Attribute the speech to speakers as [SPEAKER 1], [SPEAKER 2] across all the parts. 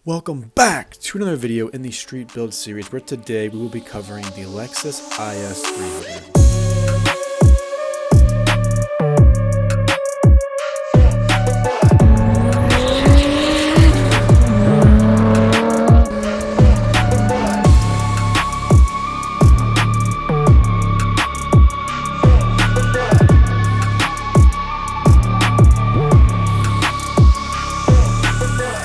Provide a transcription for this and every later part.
[SPEAKER 1] Welcome back to another video in the Street Build series, where today we will be covering the Lexus IS300.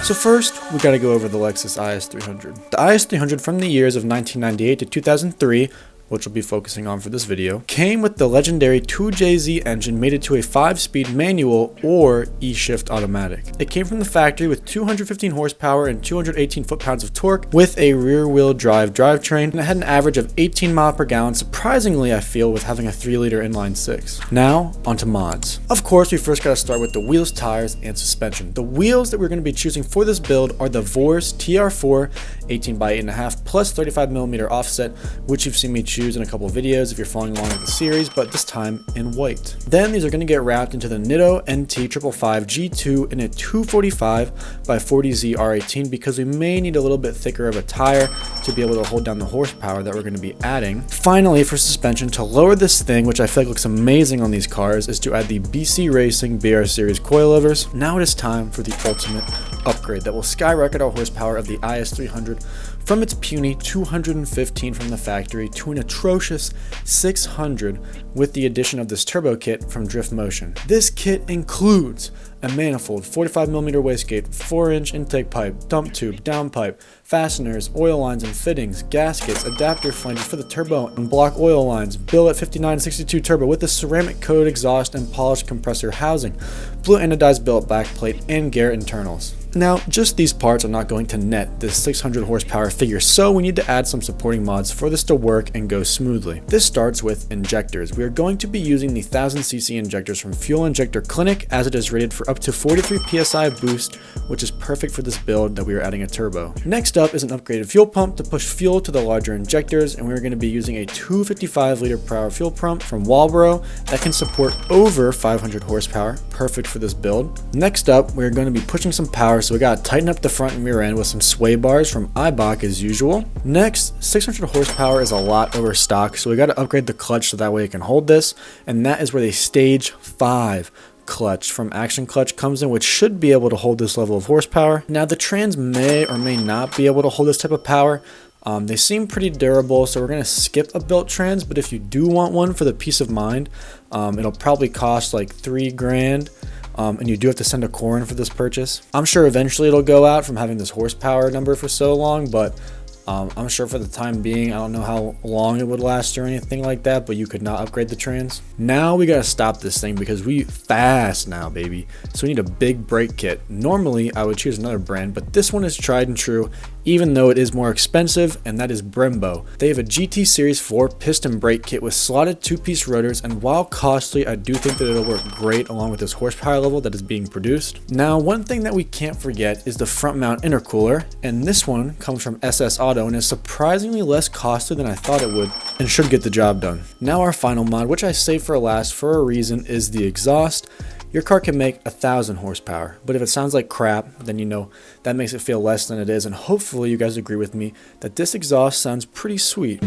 [SPEAKER 1] So first, we gotta go over the Lexus IS300. The IS300 from the years of 1998 to 2003, which we'll be focusing on for this video, came with the legendary 2JZ engine mated to a 5-speed manual or E-shift automatic. It came from the factory with 215 horsepower and 218 foot-pounds of torque with a rear-wheel drive drivetrain, and it had an average of 18 miles per gallon, surprisingly I feel, with having a 3-liter inline-6. Now, onto mods. Of course, we first gotta start with the wheels, tires, and suspension. The wheels that we're gonna be choosing for this build are the Vorse TR4 18 by 8.5 plus 35mm offset, which you've seen me choose in a couple of videos if you're following along with the series, but this time in white. Then these are going to get wrapped into the Nitto NT 555 G2 in a 245 by 40Z R18 because we may need a little bit thicker of a tire to be able to hold down the horsepower that we're going to be adding. Finally, for suspension, to lower this thing, which I feel like looks amazing on these cars, is to add the BC Racing BR Series coilovers. Now it is time for the ultimate upgrade that will skyrocket our horsepower of the IS300 from its puny 215 from the factory to an atrocious 600 with the addition of this turbo kit from Drift Motion. This kit includes a manifold, 45mm wastegate, 4-inch intake pipe, dump tube, downpipe, fasteners, oil lines and fittings, gaskets, adapter flanges for the turbo and block oil lines, billet 5962 turbo with a ceramic coated exhaust and polished compressor housing, blue anodized billet backplate, and Garrett internals. Now, just these parts are not going to net this 600 horsepower figure, so we need to add some supporting mods for this to work and go smoothly. This starts with injectors. We are going to be using the 1000cc injectors from Fuel Injector Clinic, as it is rated for up to 43 psi boost, which is perfect for this build that we are adding a turbo. Next up is an upgraded fuel pump to push fuel to the larger injectors, and we are going to be using a 255 liter per hour fuel pump from Walbro that can support over 500 horsepower, perfect for this build. Next up, we are going to be pushing some power, so we gotta tighten up the front and rear end with some sway bars from Eibach as usual. Next, 600 horsepower is a lot over stock, so we gotta upgrade the clutch so that way it can hold this, and that is where the Stage 5 clutch from Action Clutch comes in, which should be able to hold this level of horsepower. Now, the trans may or may not be able to hold this type of power. They seem pretty durable, so we're going to skip a built trans, but if you do want one for the peace of mind, it'll probably cost like $3,000. And you do have to send a core in for this purchase. I'm sure eventually it'll go out from having this horsepower number for so long, but I'm sure for the time being, I don't know how long it would last or anything like that, but you could not upgrade the trans. Now we gotta stop this thing because we fast now, baby. So we need a big brake kit. Normally I would choose another brand, but this one is tried and true, even though it is more expensive, and that is Brembo. They have a GT Series 4 piston brake kit with slotted 2-piece rotors, and while costly, I do think that it'll work great along with this horsepower level that is being produced. Now, one thing that we can't forget is the front mount intercooler, and this one comes from SS Auto and is surprisingly less costly than I thought it would, and should get the job done. Now our final mod, which I saved for last for a reason, is the exhaust. Your car can make 1,000 horsepower, but if it sounds like crap, then you know that makes it feel less than it is, and hopefully you guys agree with me that this exhaust sounds pretty sweet.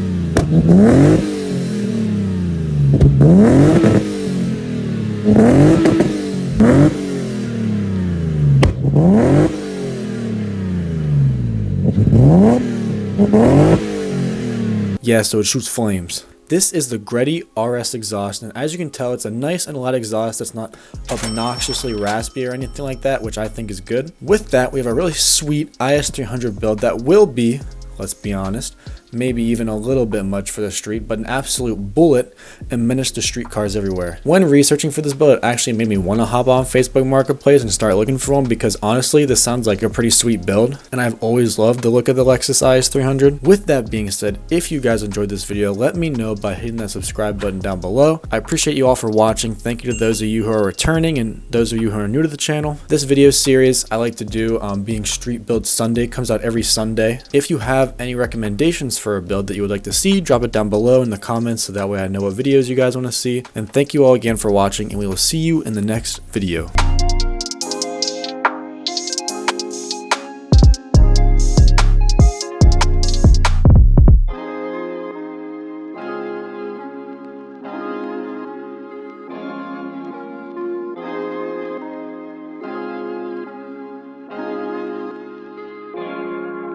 [SPEAKER 1] Yeah, so it shoots flames. This is the Greddy RS exhaust, and as you can tell, it's a nice and loud exhaust that's not obnoxiously raspy or anything like that, which I think is good. With that, we have a really sweet IS300 build that will be, let's be honest, maybe even a little bit much for the street, but an absolute bullet and menace to street cars everywhere. When researching for this build, it actually made me want to hop on Facebook Marketplace and start looking for one, because honestly, this sounds like a pretty sweet build, and I've always loved the look of the Lexus IS300. With that being said, if you guys enjoyed this video, let me know by hitting that subscribe button down below. I appreciate you all for watching. Thank you to those of you who are returning and those of you who are new to the channel. This video series I like to do, being Street Build Sunday, comes out every Sunday. If you have any recommendations for a build that you would like to see, drop it down below in the comments so that way I know what videos you guys want to see. And thank you all again for watching, and we will see you in the next video.